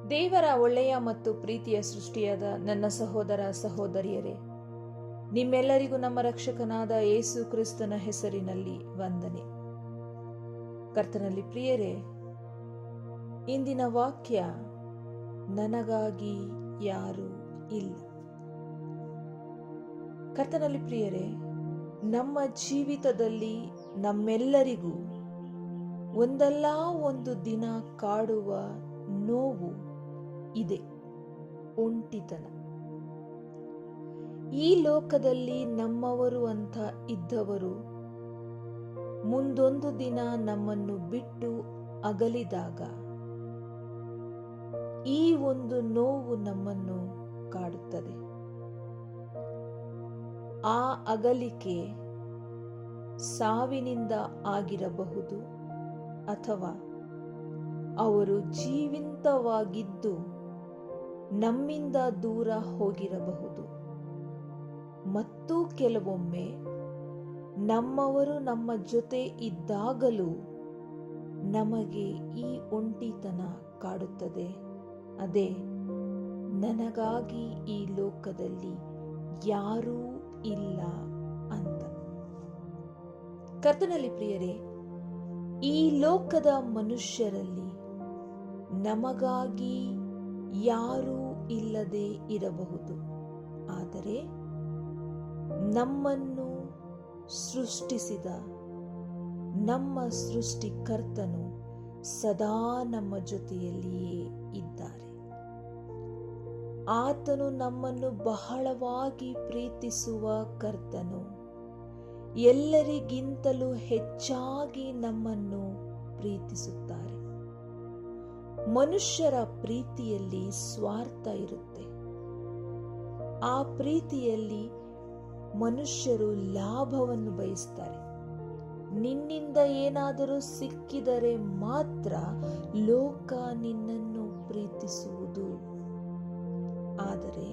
ದೇವರ ಒಳ್ಳೆಯ ಮತ್ತು ಪ್ರೀತಿಯ ಸೃಷ್ಟಿಯಾದ ನನ್ನ ಸಹೋದರ ಸಹೋದರಿಯರೇ, ನಿಮ್ಮೆಲ್ಲರಿಗೂ ನಮ್ಮ ರಕ್ಷಕನಾದ ಯೇಸು ಕ್ರಿಸ್ತನ ಹೆಸರಿನಲ್ಲಿ ವಂದನೆ. ಕರ್ತನಲ್ಲಿ ಪ್ರಿಯರೇ, ಇಂದಿನ ವಾಕ್ಯ ನನಗಾಗಿ ಯಾರೂ ಇಲ್ಲ. ಕರ್ತನಲ್ಲಿ ಪ್ರಿಯರೇ, ನಮ್ಮ ಜೀವಿತದಲ್ಲಿ ನಮ್ಮೆಲ್ಲರಿಗೂ ಒಂದಲ್ಲ ಒಂದು ದಿನ ಕಾಡುವ ನೋವು ಇದೆ, ಒಂಟಿತನ. ಈ ಲೋಕದಲ್ಲಿ ನಮ್ಮವರು ಅಂತ ಇದ್ದವರು ಮುಂದೊಂದು ದಿನ ನಮ್ಮನ್ನು ಬಿಟ್ಟು ಅಗಲಿದಾಗ ಈ ಒಂದು ನೋವು ನಮ್ಮನ್ನು ಕಾಡುತ್ತದೆ. ಆ ಅಗಲಿಕೆ ಸಾವಿನಿಂದ ಆಗಿರಬಹುದು, ಅಥವಾ ಅವರು ಜೀವಂತವಾಗಿದ್ದು ನಮ್ಮಿಂದ ದೂರ ಹೋಗಿರಬಹುದು. ಮತ್ತು ಕೆಲವೊಮ್ಮೆ ನಮ್ಮವರು ನಮ್ಮ ಜೊತೆ ಇದ್ದಾಗಲೂ ನಮಗೆ ಈ ಒಂಟಿತನ ಕಾಡುತ್ತದೆ. ಅದೇ ನನಗಾಗಿ ಈ ಲೋಕದಲ್ಲಿ ಯಾರೂ ಇಲ್ಲ ಅಂತ. ಕರ್ತನಲ್ಲಿ ಪ್ರಿಯರೇ, ಈ ಲೋಕದ ಮನುಷ್ಯರಲ್ಲಿ ನಮಗಾಗಿ ಯಾರೂ ಇಲ್ಲದೆ ಇರಬಹುದು, ಆದರೆ ನಮ್ಮನ್ನು ಸೃಷ್ಟಿಸಿದ ನಮ್ಮ ಸೃಷ್ಟಿಕರ್ತನು ಸದಾ ನಮ್ಮ ಜೊತೆಯಲ್ಲಿಯೇ ಇದ್ದಾರೆ. ಆತನು ನಮ್ಮನ್ನು ಬಹಳವಾಗಿ ಪ್ರೀತಿಸುವ ಕರ್ತನು. ಎಲ್ಲರಿಗಿಂತಲೂ ಹೆಚ್ಚಾಗಿ ನಮ್ಮನ್ನು ಪ್ರೀತಿಸುತ್ತಾರೆ. ಮನುಷ್ಯರ ಪ್ರೀತಿಯಲ್ಲಿ ಸ್ವಾರ್ಥ ಇರುತ್ತೆ. ಆ ಪ್ರೀತಿಯಲ್ಲಿ ಮನುಷ್ಯರು ಲಾಭವನ್ನು ಬಯಸ್ತಾರೆ. ನಿನ್ನಿಂದ ಏನಾದರೂ ಸಿಕ್ಕಿದರೆ ಮಾತ್ರ ಲೋಕ ನಿನ್ನನ್ನು ಪ್ರೀತಿಸುವುದು. ಆದರೆ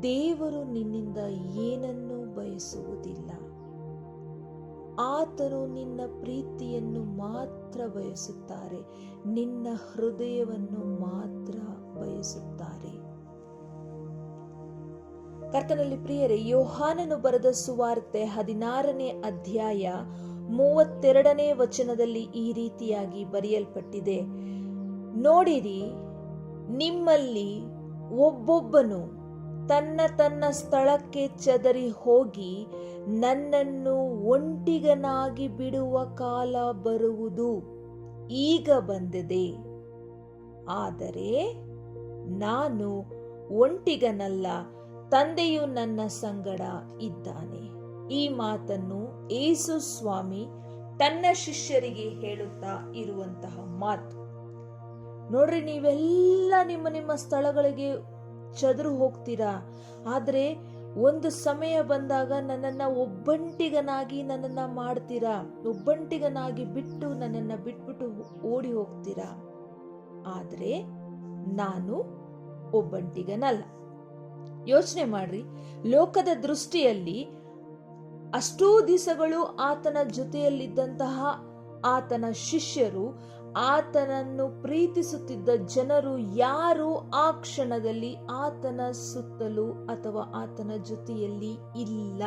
ದೇವರು ನಿನ್ನಿಂದ ಏನನ್ನೂ ಬಯಸುವುದಿಲ್ಲ. ಆತನು ನಿನ್ನ ಪ್ರೀತಿಯನ್ನು ಮಾತ್ರ ಬಯಸುತ್ತಾರೆ, ನಿನ್ನ ಹೃದಯವನ್ನು ಮಾತ್ರ ಬಯಸುತ್ತಾರೆ. ಕರ್ತನಲ್ಲಿ ಪ್ರಿಯರೇ, ಯೋಹಾನನು ಬರೆದ ಸುವಾರ್ತೆ 16ನೇ ಅಧ್ಯಾಯ 32ನೇ ವಚನದಲ್ಲಿ ಈ ರೀತಿಯಾಗಿ ಬರೆಯಲ್ಪಟ್ಟಿದೆ. ನೋಡಿರಿ, ನಿಮ್ಮಲ್ಲಿ ಒಬ್ಬೊಬ್ಬನು ತನ್ನ ತನ್ನ ಸ್ಥಳಕ್ಕೆ ಚದರಿ ಹೋಗಿ ನನ್ನನ್ನು ಒಂಟಿಗನಾಗಿ ಬಿಡುವ ಕಾಲ ಬರುವುದು ಈಗ ಬಂದಿದೆ. ಆದರೆ ನಾನು ಒಂಟಿಗನಲ್ಲ, ತಂದೆಯು ನನ್ನ ಸಂಗಡ ಇದ್ದಾನೆ. ಈ ಮಾತನ್ನು ಯೇಸು ಸ್ವಾಮಿ ತನ್ನ ಶಿಷ್ಯರಿಗೆ ಹೇಳುತ್ತಾ ಇರುವಂತಹ ಮಾತು. ನೋಡ್ರಿ, ನೀವೆಲ್ಲ ನಿಮ್ಮ ನಿಮ್ಮ ಸ್ಥಳಗಳಿಗೆ ಚದುರು ಹೋಗ್ತೀರಾ, ಆದರೆ ಒಂದು ಸಮಯ ಬಂದಾಗ ನನ್ನನ್ನ ಒಬ್ಬಂಟಿಗನಾಗಿ ನನ್ನನ್ನ ಮಾಡ್ತೀರಾ, ಒಬ್ಬಂಟಿಗನಾಗಿ ಬಿಟ್ಟು ನನ್ನನ್ನ ಬಿಟ್ಬಿಟ್ಟು ಓಡಿ ಹೋಗ್ತೀರಾ. ಆದರೆ ನಾನು ಒಬ್ಬಂಟಿಗನಲ್ಲ. ಯೋಚನೆ ಮಾಡ್ರಿ, ಲೋಕದ ದೃಷ್ಟಿಯಲ್ಲಿ ಅಷ್ಟೂ ದಿವಸಗಳು ಆತನ ಜೊತೆಯಲ್ಲಿದ್ದಂತಹ ಆತನ ಶಿಷ್ಯರು, ಆತನನ್ನು ಪ್ರೀತಿಸುತ್ತಿದ್ದ ಜನರು ಯಾರು ಆ ಕ್ಷಣದಲ್ಲಿ ಆತನ ಸುತ್ತಲೂ ಅಥವಾ ಆತನ ಜೊತೆಯಲ್ಲಿ ಇಲ್ಲ.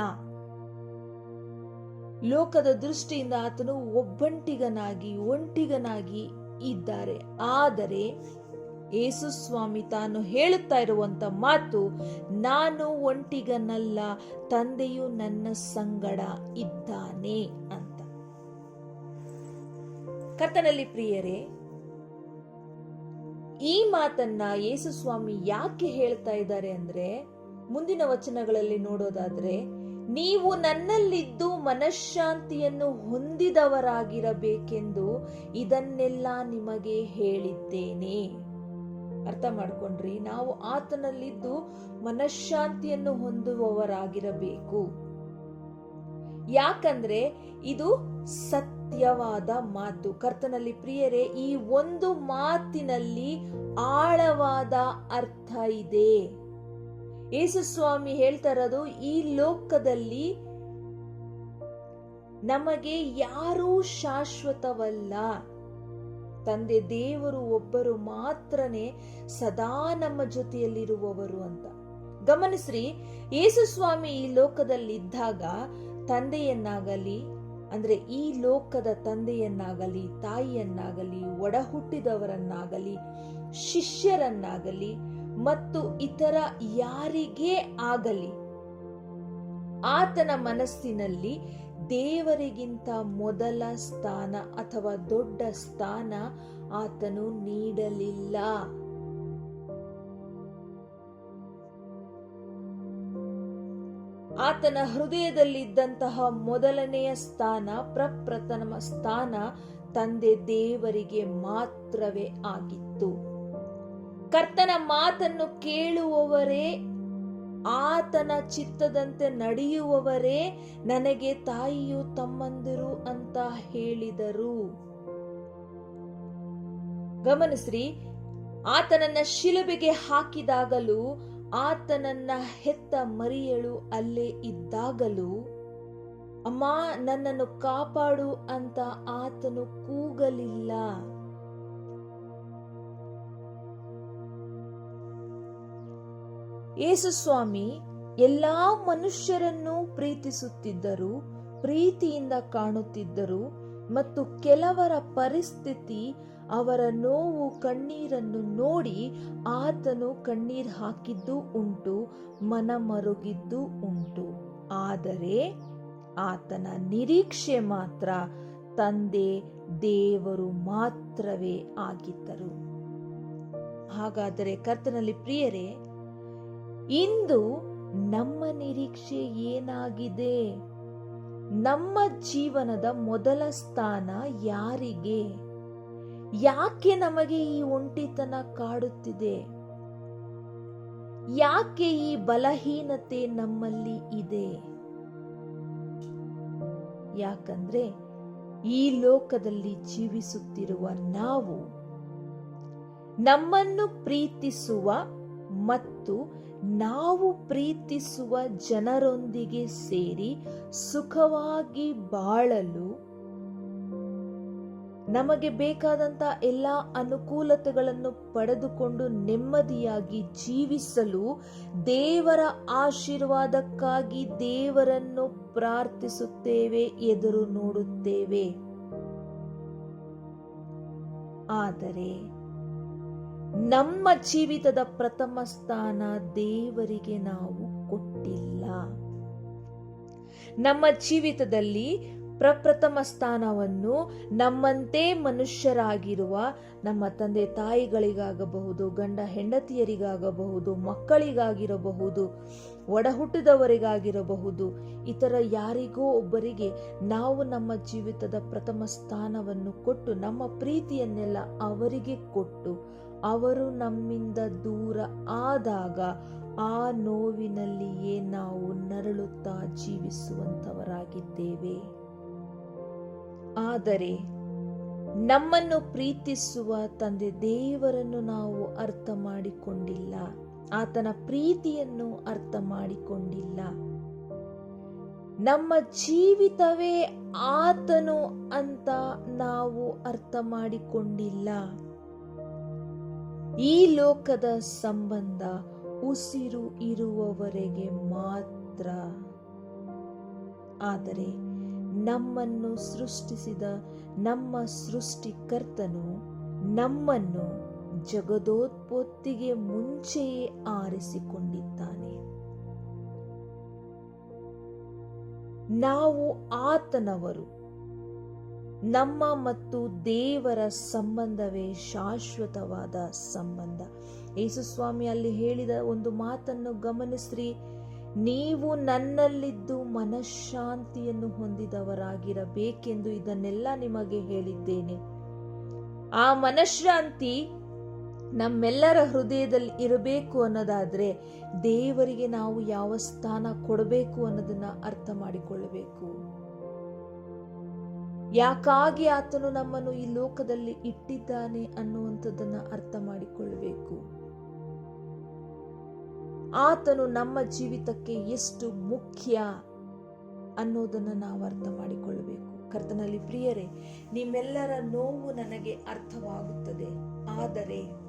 ಲೋಕದ ದೃಷ್ಟಿಯಿಂದ ಆತನು ಒಂಟಿಗನಾಗಿ ಇದ್ದಾರೆ. ಆದರೆ ಯೇಸು ಸ್ವಾಮಿ ತಾನು ಹೇಳುತ್ತಾ ಇರುವಂತ ಮಾತು, ನಾನು ಒಂಟಿಗನಲ್ಲ, ತಂದೆಯು ನನ್ನ ಸಂಗಡ ಇದ್ದಾನೆ ಅಂತ. ಕರ್ತನಲ್ಲಿ ಪ್ರಿಯರೇ, ಈ ಮಾತನ್ನ ಯೇಸು ಸ್ವಾಮಿ ಯಾಕೆ ಹೇಳ್ತಾ ಇದ್ದಾರೆ ಅಂದ್ರೆ, ಮುಂದಿನ ವಚನಗಳಲ್ಲಿ ನೋಡೋದಾದ್ರೆ, ನೀವು ನನ್ನಲ್ಲಿದ್ದು ಮನಃಶಾಂತಿಯನ್ನು ಹೊಂದಿದವರಾಗಿರಬೇಕೆಂದು ಇದನ್ನೆಲ್ಲ ನಿಮಗೆ ಹೇಳಿದ್ದೇನೆ. ಅರ್ಥ ಮಾಡ್ಕೊಂಡ್ರಿ? ನಾವು ಆತನಲ್ಲಿದ್ದು ಮನಃಶಾಂತಿಯನ್ನು ಹೊಂದುವವರಾಗಿರಬೇಕು. ಯಾಕಂದ್ರೆ ಇದು ಸತ್ಯವಾದ ಮಾತು. ಕರ್ತನಲ್ಲಿ ಪ್ರಿಯರೇ, ಈ ಒಂದು ಮಾತಿನಲ್ಲಿ ಆಳವಾದ ಅರ್ಥ ಇದೆ. ಯೇಸು ಸ್ವಾಮಿ ಹೇಳ್ತಾ ಇರೋದು, ಈ ಲೋಕದಲ್ಲಿ ನಮಗೆ ಯಾರೂ ಶಾಶ್ವತವಲ್ಲ. ತಂದೆ ದೇವರು ಒಬ್ಬರು ಮಾತ್ರನೇ ಸದಾ ನಮ್ಮ ಜೊತೆಯಲ್ಲಿರುವವರು ಅಂತ. ಗಮನಿಸ್ರಿ, ಯೇಸು ಸ್ವಾಮಿ ಈ ಲೋಕದಲ್ಲಿದ್ದಾಗ ತಂದೆಯನ್ನಾಗಲಿ, ಅಂದ್ರೆ ಈ ಲೋಕದ ತಂದೆಯನ್ನಾಗಲಿ, ತಾಯಿಯನ್ನಾಗಲಿ, ಒಡ ಹುಟ್ಟಿದವರನ್ನಾಗಲಿ, ಶಿಷ್ಯರನ್ನಾಗಲಿ ಮತ್ತು ಇತರ ಯಾರಿಗೇ ಆಗಲಿ ಆತನ ಮನಸ್ಸಿನಲ್ಲಿ ದೇವರಿಗಿಂತ ಮೊದಲ ಸ್ಥಾನ ಅಥವಾ ದೊಡ್ಡ ಸ್ಥಾನ ಆತನು ನೀಡಲಿಲ್ಲ. ಆತನ ಹೃದಯದಲ್ಲಿದ್ದಂತಹ ಮೊದಲನೆಯ ಸ್ಥಾನ, ಪ್ರಪ್ರಥಮ ಸ್ಥಾನ ತಂದೆ ದೇವರಿಗೆ ಮಾತ್ರವೇ ಆಗಿತ್ತು. ಕರ್ತನ ಮಾತನ್ನು ಕೇಳುವವರೇ, ಆತನ ಚಿತ್ತದಂತೆ ನಡೆಯುವವರೇ ನನಗೆ ತಾಯಿಯು ತಮ್ಮಂದಿರು ಅಂತ ಹೇಳಿದರು. ಗಮನಿಸ್ರಿ, ಆತನನ್ನ ಶಿಲುಬೆಗೆ ಹಾಕಿದಾಗಲೂ, ಆತನನ್ನ ಹೆತ್ತ ಮರಿಯಳು ಅಲ್ಲೇ ಇದ್ದಾಗಲೂ, ಅಮ್ಮ ನನ್ನನ್ನು ಕಾಪಾಡು ಅಂತ ಆತನು ಕೂಗಲಿಲ್ಲ. ಯೇಸು ಸ್ವಾಮಿ ಎಲ್ಲಾ ಮನುಷ್ಯರನ್ನು ಪ್ರೀತಿಸುತ್ತಿದ್ದರು, ಪ್ರೀತಿಯಿಂದ ಕಾಣುತ್ತಿದ್ದರು ಮತ್ತು ಕೆಲವರ ಪರಿಸ್ಥಿತಿ, ಅವರ ನೋವು, ಕಣ್ಣೀರನ್ನು ನೋಡಿ ಆತನು ಕಣ್ಣೀರ್ ಹಾಕಿದ್ದು ಉಂಟು, ಮನಮರುಗಿದ್ದು ಉಂಟು. ಆದರೆ ಆತನ ನಿರೀಕ್ಷೆ ಮಾತ್ರ ತಂದೆ ದೇವರು ಮಾತ್ರವೇ ಆಗಿದ್ದರು. ಹಾಗಾದರೆ ಕರ್ತನಲ್ಲಿ ಪ್ರಿಯರೇ, ಇಂದು ನಮ್ಮ ನಿರೀಕ್ಷೆ ಏನಾಗಿದೆ? ನಮ್ಮ ಜೀವನದ ಮೊದಲ ಸ್ಥಾನ ಯಾರಿಗೆ? ಯಾಕೆ ನಮಗೆ ಈ ಒಂಟಿತನ ಕಾಡುತ್ತಿದೆ? ಯಾಕೆ ಈ ಬಲಹೀನತೆ ನಮ್ಮಲ್ಲಿ ಇದೆ? ಯಾಕಂದ್ರೆ ಈ ಲೋಕದಲ್ಲಿ ಜೀವಿಸುತ್ತಿರುವ ನಾವು ನಮ್ಮನ್ನು ಪ್ರೀತಿಸುವ ಮತ್ತು ನಾವು ಪ್ರೀತಿಸುವ ಜನರೊಂದಿಗೆ ಸೇರಿ ಸುಖವಾಗಿ ಬಾಳಲು, ನಮಗೆ ಬೇಕಾದಂತ ಎಲ್ಲ ಅನುಕೂಲತೆಗಳನ್ನು ಪಡೆದುಕೊಂಡು ನೆಮ್ಮದಿಯಾಗಿ ಜೀವಿಸಲು ದೇವರ ಆಶೀರ್ವಾದಕ್ಕಾಗಿ ದೇವರನ್ನು ಪ್ರಾರ್ಥಿಸುತ್ತೇವೆ, ಎದುರು ನೋಡುತ್ತೇವೆ. ಆದರೆ ನಮ್ಮ ಜೀವಿತದ ಪ್ರಥಮ ಸ್ಥಾನ ದೇವರಿಗೆ ನಾವು ಕೊಟ್ಟಿಲ್ಲ. ನಮ್ಮ ಜೀವಿತದಲ್ಲಿ ಪ್ರಪ್ರಥಮ ಸ್ಥಾನವನ್ನು ನಮ್ಮಂತೆ ಮನುಷ್ಯರಾಗಿರುವ ನಮ್ಮ ತಂದೆ ತಾಯಿಗಳಿಗಾಗಬಹುದು, ಗಂಡ ಹೆಂಡತಿಯರಿಗಾಗಬಹುದು, ಮಕ್ಕಳಿಗಾಗಿರಬಹುದು, ಒಡ ಹುಟ್ಟಿದವರಿಗಾಗಿರಬಹುದು, ಇತರ ಯಾರಿಗೋ ಒಬ್ಬರಿಗೆ ನಾವು ನಮ್ಮ ಜೀವಿತದ ಪ್ರಥಮ ಸ್ಥಾನವನ್ನು ಕೊಟ್ಟು, ನಮ್ಮ ಪ್ರೀತಿಯನ್ನೆಲ್ಲ ಅವರಿಗೆ ಕೊಟ್ಟು, ಅವರು ನಮ್ಮಿಂದ ದೂರ ಆದಾಗ ಆ ನೋವಿನಲ್ಲಿಯೇ ನಾವು ನರಳುತ್ತಾ ಜೀವಿಸುವಂತವರಾಗಿದ್ದೇವೆ. ಆದರೆ ನಮ್ಮನ್ನು ಪ್ರೀತಿಸುವ ತಂದೆ ದೇವರನ್ನು ನಾವು ಅರ್ಥ ಮಾಡಿಕೊಂಡಿಲ್ಲ, ಆತನ ಪ್ರೀತಿಯನ್ನು ಅರ್ಥ ಮಾಡಿಕೊಂಡಿಲ್ಲ. ನಮ್ಮ ಜೀವಿತವೇ ಆತನು ಅಂತ ನಾವು ಅರ್ಥ ಮಾಡಿಕೊಂಡಿಲ್ಲ. ಈ ಲೋಕದ ಸಂಬಂಧ ಉಸಿರು ಇರುವವರೆಗೆ ಮಾತ್ರ. ಆದರೆ ನಮ್ಮನ್ನು ಸೃಷ್ಟಿಸಿದ ನಮ್ಮ ಸೃಷ್ಟಿಕರ್ತನು ನಮ್ಮನ್ನು ಜಗದೋತ್ಪತ್ತಿಗೆ ಮುಂಚೆಯೇ ಆರಿಸಿಕೊಂಡಿದ್ದಾನೆ. ನಾವು ಆತನವರು. ನಮ್ಮ ಮತ್ತು ದೇವರ ಸಂಬಂಧವೇ ಶಾಶ್ವತವಾದ ಸಂಬಂಧ. ಯೇಸು ಸ್ವಾಮಿ ಅಲ್ಲಿ ಹೇಳಿದ ಒಂದು ಮಾತನ್ನು ಗಮನಿಸ್ರಿ, ನೀವು ನನ್ನಲ್ಲಿದ್ದು ಮನಃಶಾಂತಿಯನ್ನು ಹೊಂದಿದವರಾಗಿರಬೇಕೆಂದು ಇದನ್ನೆಲ್ಲ ನಿಮಗೆ ಹೇಳಿದ್ದೇನೆ. ಆ ಮನಃಶಾಂತಿ ನಮ್ಮೆಲ್ಲರ ಹೃದಯದಲ್ಲಿ ಇರಬೇಕು ಅನ್ನೋದಾದ್ರೆ ದೇವರಿಗೆ ನಾವು ಯಾವ ಸ್ಥಾನ ಕೊಡಬೇಕು ಅನ್ನೋದನ್ನ ಅರ್ಥ ಮಾಡಿಕೊಳ್ಳಬೇಕು. ಯಾಕಾಗಿ ಆತನು ನಮ್ಮನ್ನು ಈ ಲೋಕದಲ್ಲಿ ಇಟ್ಟಿದ್ದಾನೆ ಅನ್ನುವಂಥದ್ದನ್ನ ಅರ್ಥ ಮಾಡಿಕೊಳ್ಳಬೇಕು. ಆತನು ನಮ್ಮ ಜೀವಿತಕ್ಕೆ ಎಷ್ಟು ಮುಖ್ಯ ಅನ್ನೋದನ್ನ ನಾವು ಅರ್ಥ ಮಾಡಿಕೊಳ್ಳಬೇಕು. ಕರ್ತನಲ್ಲಿ ಪ್ರಿಯರೇ, ನಿಮ್ಮೆಲ್ಲರ ನೋವು ನನಗೆ ಅರ್ಥವಾಗುತ್ತದೆ. ಆದರೆ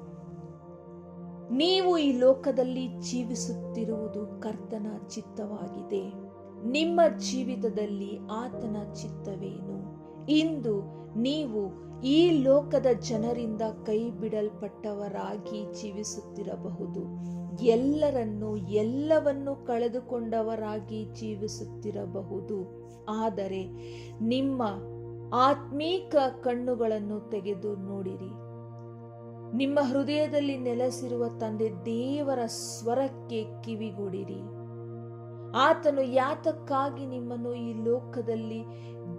ನೀವು ಈ ಲೋಕದಲ್ಲಿ ಜೀವಿಸುತ್ತಿರುವುದು ಕರ್ತನ ಚಿತ್ತವಾಗಿದೆ. ನಿಮ್ಮ ಜೀವಿತದಲ್ಲಿ ಆತನ ಚಿತ್ತವೇನು? ಇಂದು ನೀವು ಈ ಲೋಕದ ಜನರಿಂದ ಕೈ ಬಿಡಲ್ಪಟ್ಟವರಾಗಿ ಜೀವಿಸುತ್ತಿರಬಹುದು. ಎಲ್ಲವನ್ನೂ ಕಳೆದುಕೊಂಡವರಾಗಿ ಜೀವಿಸುತ್ತಿರಬಹುದು. ಆದರೆ ನಿಮ್ಮ ಆತ್ಮೀಕ ಕಣ್ಣುಗಳನ್ನು ತೆಗೆದು ನೋಡಿರಿ. ನಿಮ್ಮ ಹೃದಯದಲ್ಲಿ ನೆಲೆಸಿರುವ ತಂದೆ ದೇವರ ಸ್ವರಕ್ಕೆ ಕಿವಿಗೊಡಿರಿ. ಆತನು ಯಾತಕ್ಕಾಗಿ ನಿಮ್ಮನ್ನು ಈ ಲೋಕದಲ್ಲಿ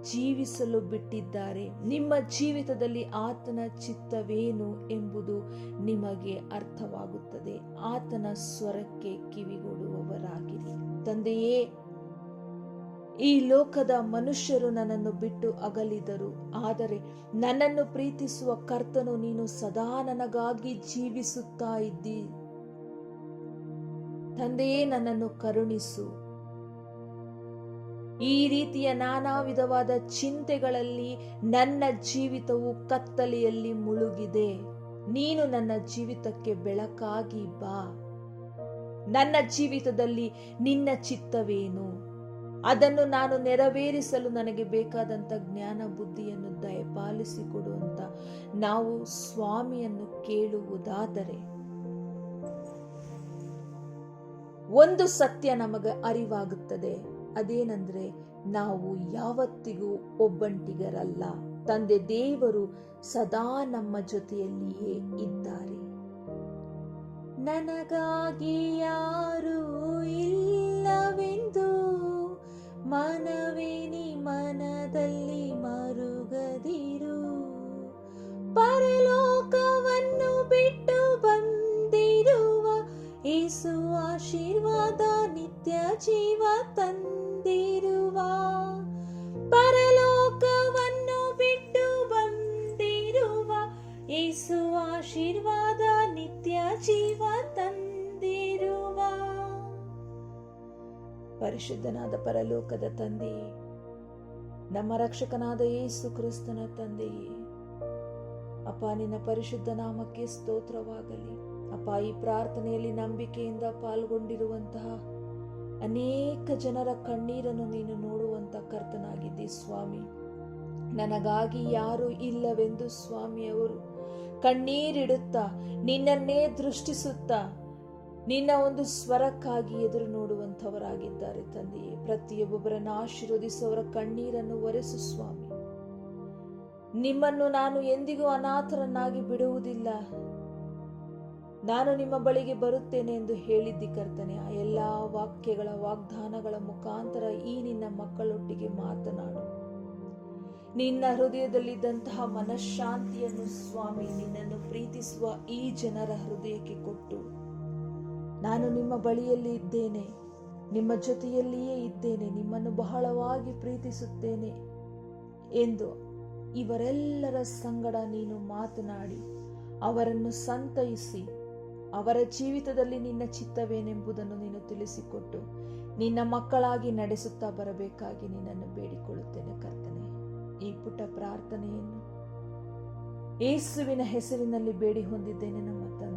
ಜೀವಿಸಲು ಬಿಟ್ಟಿದ್ದಾರೆ, ನಿಮ್ಮ ಜೀವಿತದಲ್ಲಿ ಆತನ ಚಿತ್ತವೇನು ಎಂಬುದು ನಿಮಗೆ ಅರ್ಥವಾಗುತ್ತದೆ. ಆತನ ಸ್ವರಕ್ಕೆ ಕಿವಿಗೊಡುವವರಾಗಿರಿ. ತಂದೆಯೇ, ಈ ಲೋಕದ ಮನುಷ್ಯರು ನನ್ನನ್ನು ಬಿಟ್ಟು ಅಗಲಿದರು, ಆದರೆ ನನ್ನನ್ನು ಪ್ರೀತಿಸುವ ಕರ್ತನು ನೀನು ಸದಾ ನನಗಾಗಿ ಜೀವಿಸುತ್ತಾ ಇದ್ದಿ. ತಂದೆಯೇ, ನನ್ನನ್ನು ಕರುಣಿಸು. ಈ ರೀತಿಯ ನಾನಾ ವಿಧವಾದ ಚಿಂತೆಗಳಲ್ಲಿ ನನ್ನ ಜೀವಿತವು ಕತ್ತಲೆಯಲ್ಲಿ ಮುಳುಗಿದೆ. ನೀನು ನನ್ನ ಜೀವಿತಕ್ಕೆ ಬೆಳಕಾಗಿ ಬಾ. ನನ್ನ ಜೀವಿತದಲ್ಲಿ ನಿನ್ನ ಚಿತ್ತವೇನು? ಅದನ್ನು ನಾನು ನೆರವೇರಿಸಲು ನನಗೆ ಬೇಕಾದಂತ ಜ್ಞಾನ ಬುದ್ಧಿಯನ್ನು ದಯಪಾಲಿಸಿಕೊಡುವಂತ ನಾವು ಸ್ವಾಮಿಯನ್ನು ಕೇಳುವುದಾದರೆ, ಒಂದು ಸತ್ಯ ನಮಗೆ ಅರಿವಾಗುತ್ತದೆ. ಅದೇನೆಂದ್ರೆ, ನಾವು ಯಾವತ್ತಿಗೂ ಒಬ್ಬಂಟಿಗರಲ್ಲ. ತಂದೆ ದೇವರು ಸದಾ ನಮ್ಮ ಜೊತೆಯಲ್ಲಿಯೇ ಇದ್ದಾರೆ. ನನಗಾಗಿ ಯಾರೂ ಇಲ್ಲವೆಂದು ಮನವೇ ನೀ ಮನದಲ್ಲಿ ಮರುಗದಿರು. ಪರಲೋಕವನ್ನು ಬಿಟ್ಟು ಬಂದಿರುವ ಯೇಸು ಆಶೀರ್ವಾದ ನಿತ್ಯ ಜೀವ ತಂದಿರುವ. ಪರಲೋಕವನ್ನು ಬಿಟ್ಟು ಬಂದಿರುವ ಯೇಸು ಆಶೀರ್ವಾದ ನಿತ್ಯ ಜೀವ ತಂದಿರುವ. ಪರಿಶುದ್ಧನಾದ ಪರಲೋಕದ ತಂದೆಯೇ, ನಮ್ಮ ರಕ್ಷಕನಾದ ಯೇಸು ಕ್ರಿಸ್ತನ ತಂದೆಯೇ, ಅಪ್ಪ, ನಿನ್ನ ಪರಿಶುದ್ಧ ನಾಮಕ್ಕೆ ಸ್ತೋತ್ರವಾಗಲಿ. ಅಪ್ಪ, ಈ ಪ್ರಾರ್ಥನೆಯಲ್ಲಿ ನಂಬಿಕೆಯಿಂದ ಪಾಲ್ಗೊಂಡಿರುವಂತಹ ಅನೇಕ ಜನರ ಕಣ್ಣೀರನ್ನು ನೀನು ನೋಡುವಂತ ಕರ್ತನಾಗಿದ್ದಿ ಸ್ವಾಮಿ. ನನಗಾಗಿ ಯಾರು ಇಲ್ಲವೆಂದು ಸ್ವಾಮಿಯವರು ಕಣ್ಣೀರಿಡುತ್ತಾ ನಿನ್ನನ್ನೇ ದೃಷ್ಟಿಸುತ್ತಾ ನಿನ್ನ ಒಂದು ಸ್ವರಕ್ಕಾಗಿ ಎದುರು ನೋಡುವಂಥವರಾಗಿದ್ದಾರೆ ತಂದೆಯೇ. ಪ್ರತಿಯೊಬ್ಬೊಬ್ಬರನ್ನು ಆಶೀರ್ವದಿಸುವವರ ಕಣ್ಣೀರನ್ನು ಒರೆಸು ಸ್ವಾಮಿ. ನಿಮ್ಮನ್ನು ನಾನು ಎಂದಿಗೂ ಅನಾಥರನ್ನಾಗಿ ಬಿಡುವುದಿಲ್ಲ, ನಾನು ನಿಮ್ಮ ಬಳಿಗೆ ಬರುತ್ತೇನೆ ಎಂದು ಹೇಳಿದ್ದಿ ಕರ್ತನೆ. ಆ ಎಲ್ಲ ವಾಕ್ಯಗಳ ವಾಗ್ದಾನಗಳ ಮುಖಾಂತರ ಈ ನಿನ್ನ ಮಕ್ಕಳೊಟ್ಟಿಗೆ ಮಾತನಾಡು. ನಿನ್ನ ಹೃದಯದಲ್ಲಿದ್ದಂತಹ ಮನಃಶಾಂತಿಯನ್ನು ಸ್ವಾಮಿ ನಿನ್ನನ್ನು ಪ್ರೀತಿಸುವ ಈ ಜನರ ಹೃದಯಕ್ಕೆ ಕೊಟ್ಟು, ನಾನು ನಿಮ್ಮ ಬಳಿಯಲ್ಲಿ ಇದ್ದೇನೆ, ನಿಮ್ಮ ಜೊತೆಯಲ್ಲಿಯೇ ಇದ್ದೇನೆ, ನಿಮ್ಮನ್ನು ಬಹಳವಾಗಿ ಪ್ರೀತಿಸುತ್ತೇನೆ ಎಂದು ಇವರೆಲ್ಲರ ಸಂಗಡ ನೀನು ಮಾತನಾಡಿ ಅವರನ್ನು ಸಂತೈಸಿ ಅವರ ಜೀವಿತದಲ್ಲಿ ನಿನ್ನ ಚಿತ್ತವೇನೆಂಬುದನ್ನು ನೀನು ತಿಳಿಸಿಕೊಟ್ಟು ನಿನ್ನ ಮಕ್ಕಳಾಗಿ ನಡೆಸುತ್ತಾ ಬರಬೇಕಾಗಿ ನಿನ್ನನ್ನು ಬೇಡಿಕೊಳ್ಳುತ್ತೇನೆ ಕರ್ತನೆ. ಈ ಪುಟ್ಟ ಪ್ರಾರ್ಥನೆಯನ್ನು ಯೇಸುವಿನ ಹೆಸರಿನಲ್ಲಿ ಬೇಡಿ ಹೊಂದಿದ್ದೇನೆ ನಮ್ಮ ತಂದೆ.